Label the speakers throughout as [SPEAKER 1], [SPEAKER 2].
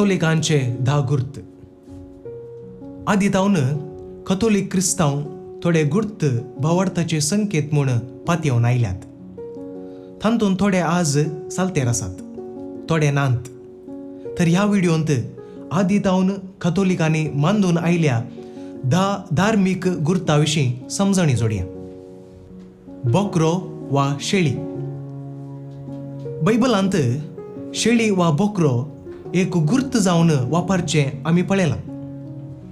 [SPEAKER 1] कथोलिकांचे 10 गुर्त. आदी तावन कथोलिक क्रिस्तांव थोडे गुर्त भावार्थाचे संकेत म्हूण पातयेवन आयल्यात. तातूंत थोडे आज सालतेर आसात, थोडे नांत. तर ह्या व्हिडिओंत आदी तावन कथोलिकांनी मानून आयल्या 10 धार्मीक गुर्तां विशीं समजणी जोडया. बोकरो वा शेळी. बायबलांत शेळी वा बोकरो एक गुर्त जावन वापरचें आमी पळयलां.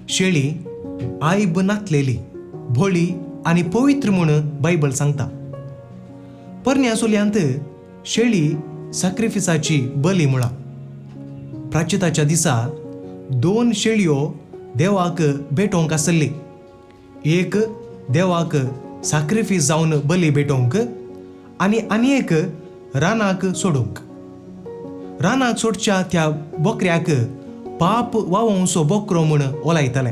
[SPEAKER 1] शेळी आयब नातलेली, भोळी आनी पवित्र म्हूण बायबल सांगता. पोरण्या चलयांत शेळी सॅक्रिफिसाची बली म्हळा. प्राचिताच्या दिसा 2 शेळयो देवाक भेटोवंक आसली. एक देवाक सॅक्रिफीस जावन बली भेटोवंक आनी एक रानाक सोडूंक. रानाक सोडच्या त्या बोकऱ्याक पाप वावोवचो बोकरो म्हूण ओलायताले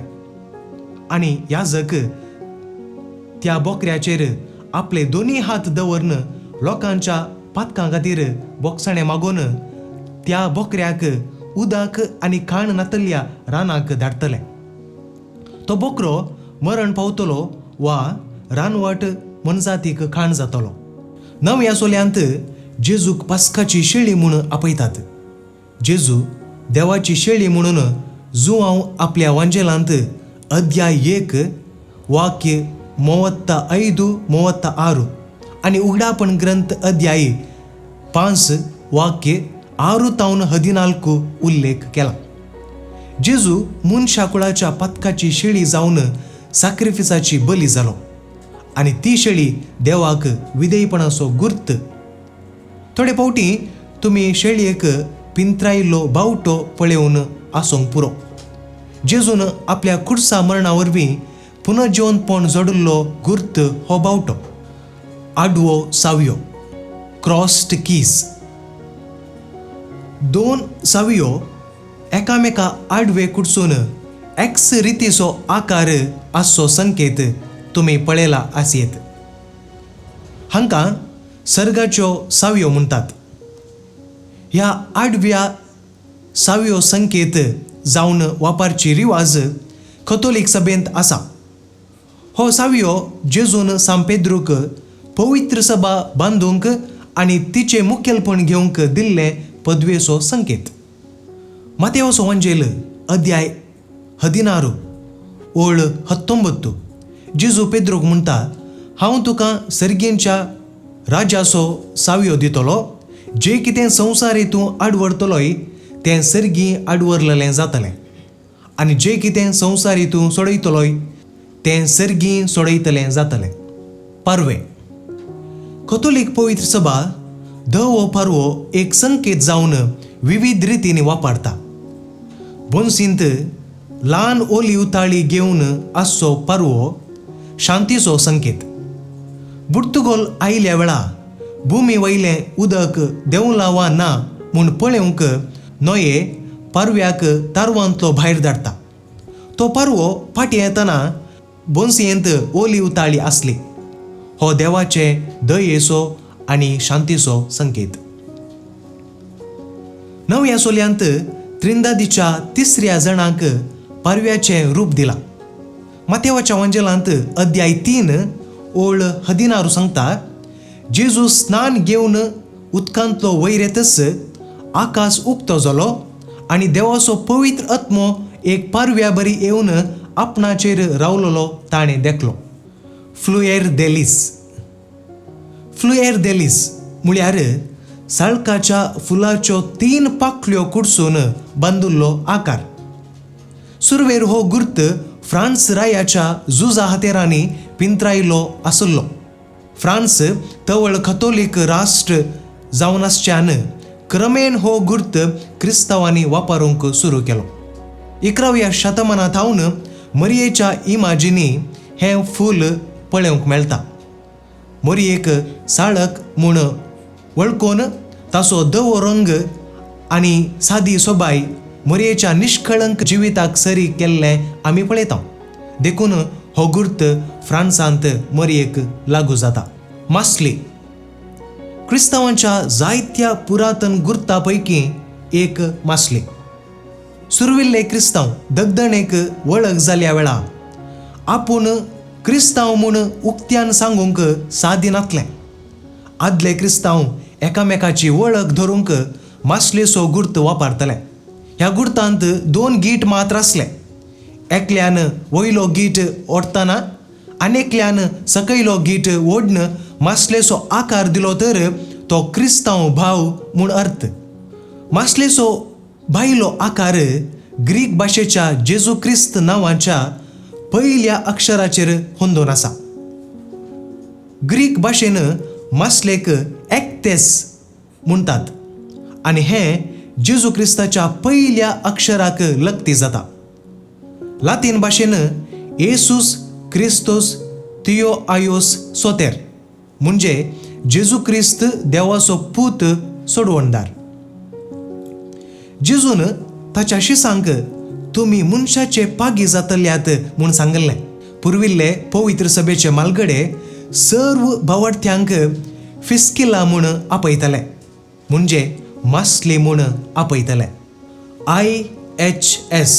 [SPEAKER 1] आनी याजक त्या बोकऱ्याचेर आपले दोनी हात दवरून लोकांच्या पातकां खातीर बोगसणें मागून त्या बोकऱ्याक उदक आनी खाण नातल्ल्या रानाक धाडटले. तो बोकरो मरण पावतलो वा रानवट मनजातीक खाण जातलो. 9व्या चलयांत जेजूक पास्काची शेळी म्हूण आपयतात. जेजू देवाची शेळी म्हणून जुआंव आपल्या वांजेलांत अध्याय 1 वाक्य 35-36 आनी उगडापण ग्रंथ अध्याय 5 वाक्य 6-14 उल्लेख केला. जेजू मनशाकुळाच्या पातकाची शेळी जावन सॅक्रिफिसाची बली जालो आनी ती शेळी देवाक विधेयपणाचो गुर्त. थोडे फावटी तुमी शेळयेक पिंत्रायिल्लो बावटो पळोवन आसोंक पुरो. जेजून आपल्या खुर्सा मरणा वरवीं पुनर्जिवंतपण जोडिल्लो गुर्त हो बावटो. आडवो सावयो, क्रॉस्ड कीज. 2 सावयो एकामेका आडवे कुडसून एक्स रितीचो आकार आसचो संकेत तुमी पळयला आसयेत. हांकां सर्गाच्यो सावयो म्हणटात. ह्या आडव्या सावयो संकेत जावन वापरची रिवाज कथोलिक सभेंत आसा. हो सावयो जेजून सांपेद्रूक पवित्र सभा बांदूंक आनी तिचे मुखेलपण घेवंक दिल्ले पदवेचो संकेत. मातेवाचो वंजेल अध्याय 16 ओळ 19 जेजू पेद्रूक म्हणटा, हांव तुका सर्गींच्या राजाचो सावयो दितलो. जे कितें संवसारी तूं आडवरतलोय तें सर्गी आडवरलेलें जातलें आनी जे कितें संवसारी तूं सोडयतलोय तें सर्गी सोडयतलें जातलें. पारवे. कथोलिक पवित्र सभा धवो पारवो एक संकेत जावन विविध रितींनी वापरता. बोन्सींत ल्हान ओली उताळी घेवन आसचो पारवो शांतीचो संकेत. बुर्तुगोल आयिल्ल्या वेळा भुमी वयलें उदक देंवलां वा ना म्हूण पळोवंक नोये पारव्याक तारवांतलो भायर धाडटा. तो पारवो फाटीं येतना बोन्सियेंत ओली उताळी आसली. हो देवाचे दयेचो आनी शांतीचो संकेत. 9व्या चलयांत त्रिंदादीच्या 3ऱ्या जणांक पारव्याचें रूप दिलां. मातेवाच्या वंजेलांत अध्याय 3 ओळ 16 सांगता, जेजू स्नान घेवन उदकांतलो वयर येतच आकाश उक्तो जालो आनी देवाचो पवित्र आत्मो एक पारव्या बरी येवन आपणाचेर रावलोलो ताणें देखलो. फ्लुएर देलीस. फ्लुएर देलीस म्हळ्यार साळकाच्या फुलाच्यो 3 पाकळ्यो कुडसून बांदिल्लो आकार. सुरवेर हो गुर्त फ्रांस रायाच्या झुजा हातेरांनी पिंत्रायिल्लो आसलो. फ्रांस तवळ कथोलिक राष्ट्र जावन आसच्यान क्रमेन हो गुर्त क्रिस्तांवांनी वापरूंक सुरू केलो. 11व्या शतमानांतावन मरियेच्या इमाजिनी हें फूल पळोवंक मेळटा. मरियेक साळक म्हूण वळखून ताचो धवो रंग आनी सादी सोबाय मरियेच्या निश्कळंक जिविताक सरी केल्लें आमी पळयता. देखून हो गुर्त फ्रांसांत मरियेक लागू जाता. मासली. क्रिस्तांवांच्या जायत्या पुरातन गुर्तां पैकी एक मासली. सुरविल्ले क्रिस्तांव दगदणेक वळख जाल्या वेळा आपूण क्रिस्तांव म्हूण उक्त्यान सांगूंक सादिनातलें. आदले क्रिस्तांव एकामेकाची वळख धरूंक मासलेसो गुर्त वापरतले. ह्या गुर्तांत 2 गीट मात्र आसले. एकल्यान वयलो गीट ओडतना आनेकल्यान सकयलो गीट ओडन मासलेसो आकार दिलो तर तो क्रिस्तांव भाव म्हूण अर्थ. मासलेसो भायलो आकार ग्रीक भाशेच्या जेजू क्रिस्त नांवाच्या पयल्या अक्षराचेर होंदून आसा. ग्रीक भाशेन मासलेक एक्तेस म्हणटात आनी हें जेजू क्रिस्ताच्या पयल्या अक्षराक लक्ती जाता. लातीन भाशेन येसूस क्रिस्तोस थियो आयोस सोतेर म्हणजे जेजू क्रिस्त देवाचो पूत सोडवणदार. जेजून ताच्या शिसांक तुमी मनशाचे पागी जातल्यात म्हूण सांगलें. पुर्विल्ले पवित्र सभेचे मालगडे सर्व भावार्थ्यांक फिस्किला म्हूण आपयतले म्हणजे मासले म्हूण आपयतले. IHS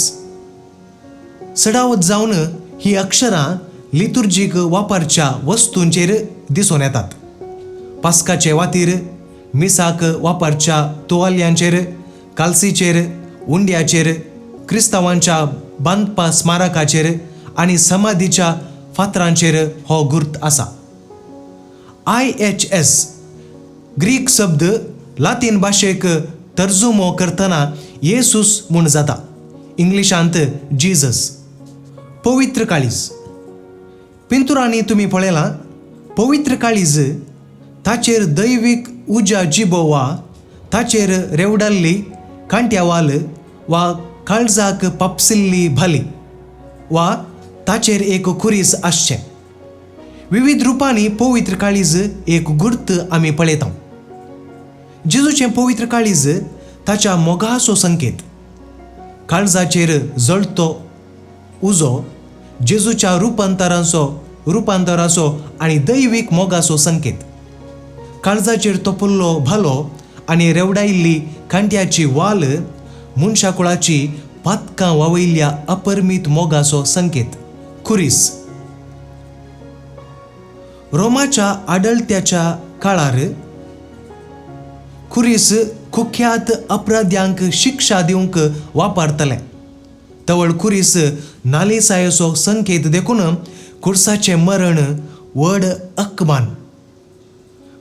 [SPEAKER 1] सडावत जावन ही अक्षरां लितुर्जीक वापरच्या वस्तूंचेर दिसून येतात. पास्काचे वातीर, मिसाक वापरच्या तुवाल्यांचेर, कालसीचेर, उंड्याचेर, क्रिस्तांवांच्या बांदपा स्मारकाचेर आनी समाधीच्या फातरांचेर हो गुर्त आसा. IHS ग्रीक शब्द लातीन भाशेक तर्जुमो करतना येसूस म्हूण जाता. इंग्लिशांत जीजस. पवित्र काळीज. पिंतुरांनी तुमी पळयलां पवित्र काळीज ताचेर दैवीक उजा जिबो वा ताचेर रेवडाल्ली कांट्यावाल वा काळजाक पापसिल्ली भाली वा ताचेर एक खुरीस आसचें. विविध रुपांनी पवित्र काळीज एक गुर्त आमी पळयता. जेजूचें पवित्र काळीज ताच्या मोगाचो संकेत. काळजाचेर जळतो उजो जेजूच्या रुपांतराचो आनी दैवीक मोगाचो संकेत. काळजाचेर तोपुल्लो भालो आनी रेवडायिल्ली कांट्याची वाल मनशाकुळाची पातकां वावयल्ल्या अपरमीत मोगाचो संकेत. खुरीस. रोमाच्या आडळत्याच्या काळार खुरीस कुख्यात अपराध्यांक शिक्षा दिवंक वापरतले. तवळ खुरीस नालिसायेचो संकेत देखून खुर्साचें मरण व्हड अकमान.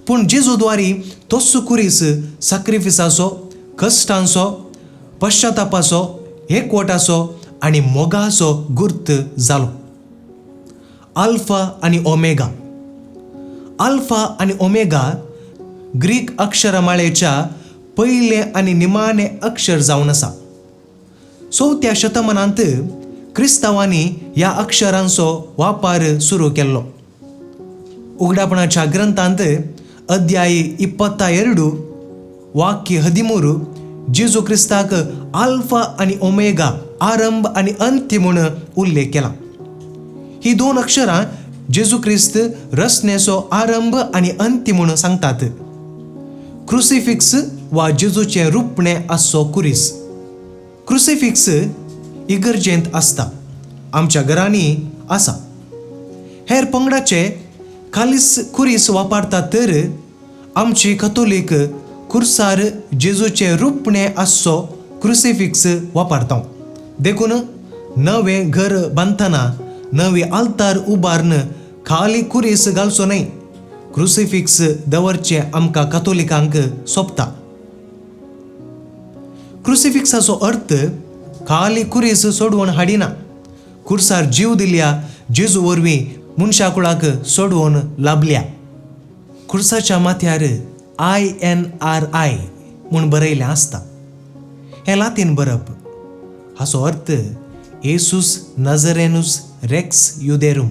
[SPEAKER 1] पूण जेजूद्वारी तोच खुरीस सॅक्रिफिसाचो, कश्टांचो, पश्चातापाचो, एकवटाचो आनी मोगाचो गुर्त जालो. आल्फा आनी ओमेगा. आल्फा आनी ओमेगा ग्रीक अक्षरमाळेच्या पयले आनी निमाणे अक्षर जावन आसा. 4थ्या शतमानांत क्रिस्तांवांनी ह्या अक्षरांचो वापर सुरू केल्लो. उगडापणाच्या ग्रंथांत अध्याय 22 वाक्य 13 जेजू क्रिस्ताक आल्फा आनी ओमेगा आरंभ आनी अंत्य म्हूण उल्लेख केला. ही 2 अक्षरां जेजू क्रिस्त रचनेचो आरंभ आनी अंत्य म्हूण सांगतात. क्रुसिफिक्स वा जेजूचें रुपणें आसचो कुरीस. क्रुसिफिक्स इगर्जेंत आसता. आमच्या घरांनी आसा. हेर पंगडाचे कुरीस वापरतात तर आमची कथोलीक कुर्सार जेजूचें रुपणें आसचो क्रुसिफिक्स वापरता. देखून नवें घर बांदतना नवी आल्तार उबारन खाली कुरीस घालचो न्हय. क्रुसिफिक्स दवरचें आमकां कथोलिकांक सोबता. क्रुसिफिक्साचो अर्थ खाली कुरीस सोडवून हाडिना. कुर्सार जीव दिल्ल्या जेजू वरवीं मनशाकुळाक सोडवून लाभल्या. खुर्साच्या माथ्यार INRI म्हूण बरयलें आसता. हें लातीन बरप. हाचो अर्थ येसूस नजरेनुस रेक्स युदेरूम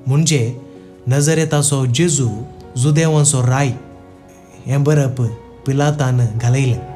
[SPEAKER 1] म्हणजे नजरेताचो जेजू जुदेवांचो राय. हें बरप पिलातान घालयलें.